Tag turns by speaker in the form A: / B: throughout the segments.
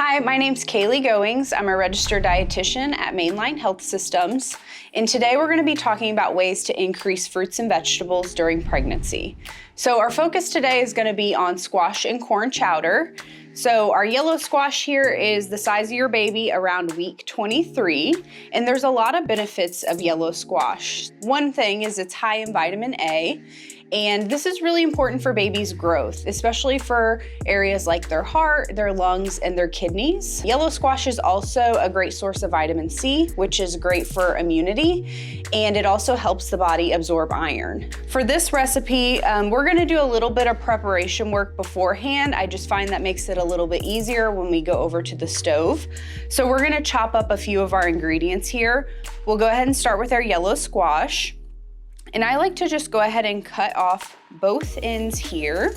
A: Hi, my name's Kaylee Goings. I'm a registered dietitian at Mainline Health Systems, and today we're going to be talking about ways to increase fruits and vegetables during pregnancy. So our focus today is going to be on squash and corn chowder. So our yellow squash here is the size of your baby around week 23, and there's a lot of benefits of yellow squash. One thing is it's high in vitamin A, and this is really important for babies' growth, especially for areas like their heart, their lungs, and their kidneys. Yellow squash is also a great source of vitamin C, which is great for immunity, and it also helps the body absorb iron. For this recipe, we're gonna do a little bit of preparation work beforehand. I just find that makes it a little bit easier when we go over to the stove. So we're gonna chop up a few of our ingredients here. We'll go ahead and start with our yellow squash. And I like to just go ahead and cut off both ends here.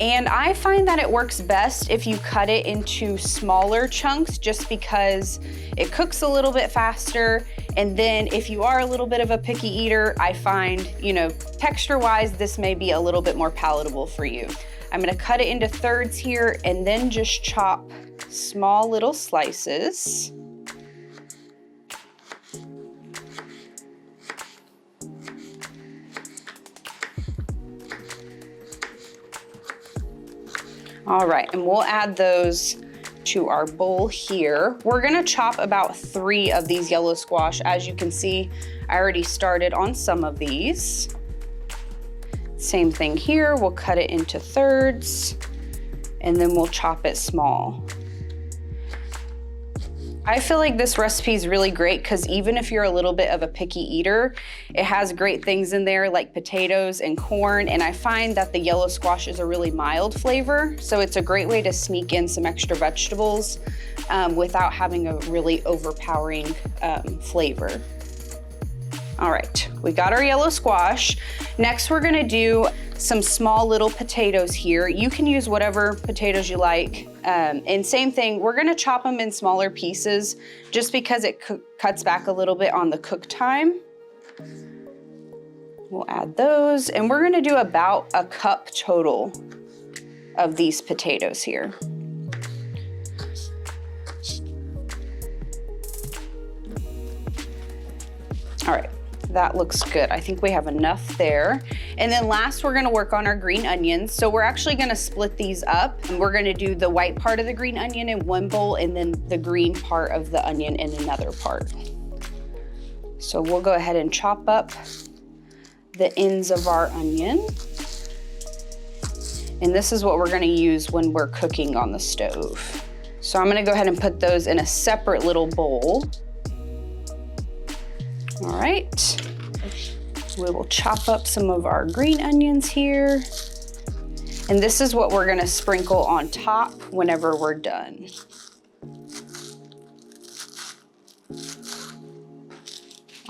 A: And I find that it works best if you cut it into smaller chunks just because it cooks a little bit faster. And then if you are a little bit of a picky eater, I find, texture-wise, this may be a little bit more palatable for you. I'm gonna cut it into thirds here and then just chop small little slices. All right, and we'll add those to our bowl here. We're gonna chop about 3 of these yellow squash. As you can see, I already started on some of these. Same thing here, we'll cut it into thirds, and then we'll chop it small. I feel like this recipe is really great because even if you're a little bit of a picky eater, it has great things in there like potatoes and corn, and I find that the yellow squash is a really mild flavor, so it's a great way to sneak in some extra vegetables without having a really overpowering flavor. All right, we got our yellow squash. Next, we're gonna do some small little potatoes here. You can use whatever potatoes you like. And same thing, we're gonna chop them in smaller pieces just because it cuts back a little bit on the cook time. We'll add those, and we're gonna do about a cup total of these potatoes here. All right. That looks good. I think we have enough there. And then last, we're gonna work on our green onions. So we're actually gonna split these up, and we're gonna do the white part of the green onion in one bowl and then the green part of the onion in another part. So we'll go ahead and chop up the ends of our onion. And this is what we're gonna use when we're cooking on the stove. So I'm gonna go ahead and put those in a separate little bowl. All right, we will chop up some of our green onions here. And this is what we're gonna sprinkle on top whenever we're done.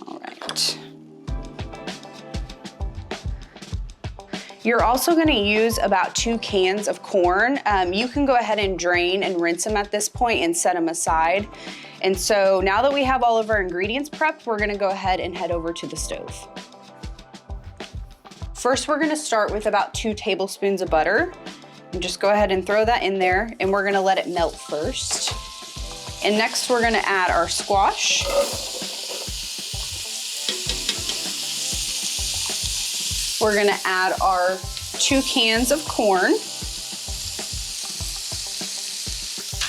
A: All right. You're also gonna use about 2 cans of corn. You can go ahead and drain and rinse them at this point and set them aside. And so now that we have all of our ingredients prepped, we're gonna go ahead and head over to the stove. First, we're gonna start with about 2 tablespoons of butter. And just go ahead and throw that in there, and we're gonna let it melt first. And next, we're gonna add our squash. We're gonna add our 2 cans of corn.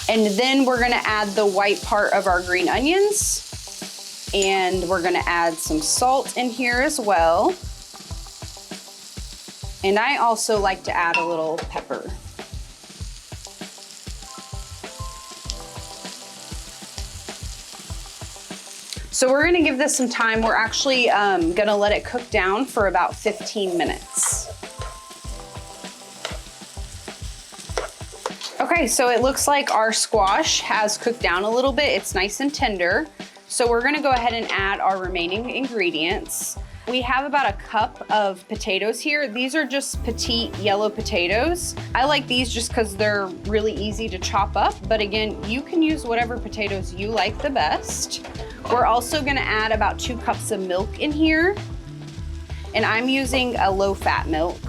A: And then we're gonna add the white part of our green onions. And we're gonna add some salt in here as well. And I also like to add a little pepper. So we're gonna give this some time. We're actually gonna let it cook down for about 15 minutes. Okay, so it looks like our squash has cooked down a little bit. It's nice and tender. So we're gonna go ahead and add our remaining ingredients. We have about a cup of potatoes here. These are just petite yellow potatoes. I like these just because they're really easy to chop up, but again, you can use whatever potatoes you like the best. We're also gonna add about 2 cups of milk in here, and I'm using a low-fat milk.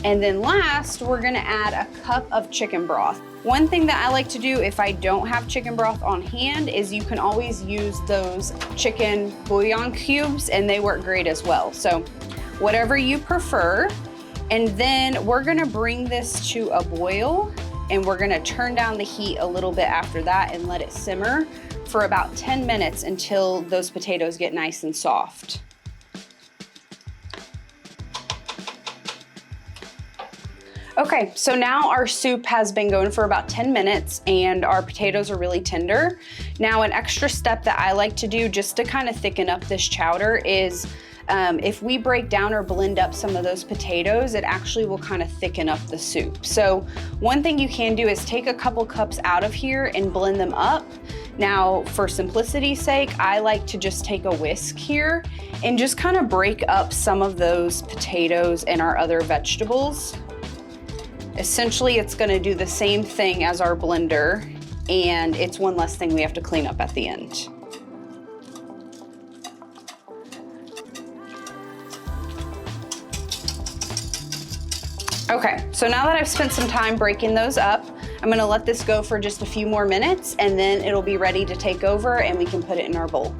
A: And then last, we're gonna add a cup of chicken broth. One thing that I like to do if I don't have chicken broth on hand is you can always use those chicken bouillon cubes and they work great as well. So whatever you prefer. And then we're gonna bring this to a boil and we're gonna turn down the heat a little bit after that and let it simmer for about 10 minutes until those potatoes get nice and soft. Okay, so now our soup has been going for about 10 minutes and our potatoes are really tender. Now an extra step that I like to do just to kind of thicken up this chowder is if we break down or blend up some of those potatoes, it actually will kind of thicken up the soup. So one thing you can do is take a couple cups out of here and blend them up. Now, for simplicity's sake, I like to just take a whisk here and just kind of break up some of those potatoes and our other vegetables. Essentially, it's gonna do the same thing as our blender, and it's one less thing we have to clean up at the end. Okay, so now that I've spent some time breaking those up, I'm gonna let this go for just a few more minutes and then it'll be ready to take over and we can put it in our bowl.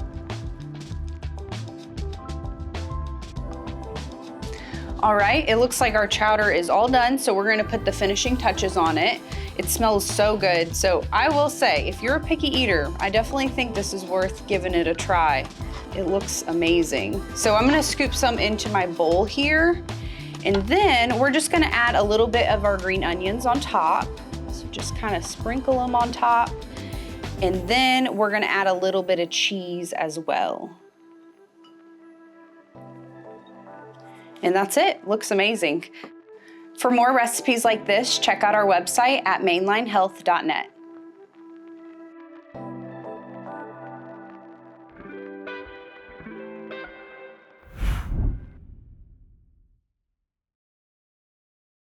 A: All right, it looks like our chowder is all done, so we're gonna put the finishing touches on it. It smells so good. So I will say, if you're a picky eater, I definitely think this is worth giving it a try. It looks amazing. So I'm gonna scoop some into my bowl here. And then we're just gonna add a little bit of our green onions on top. So just kind of sprinkle them on top. And then we're gonna add a little bit of cheese as well. And that's it, looks amazing. For more recipes like this, check out our website at mainlinehealth.net.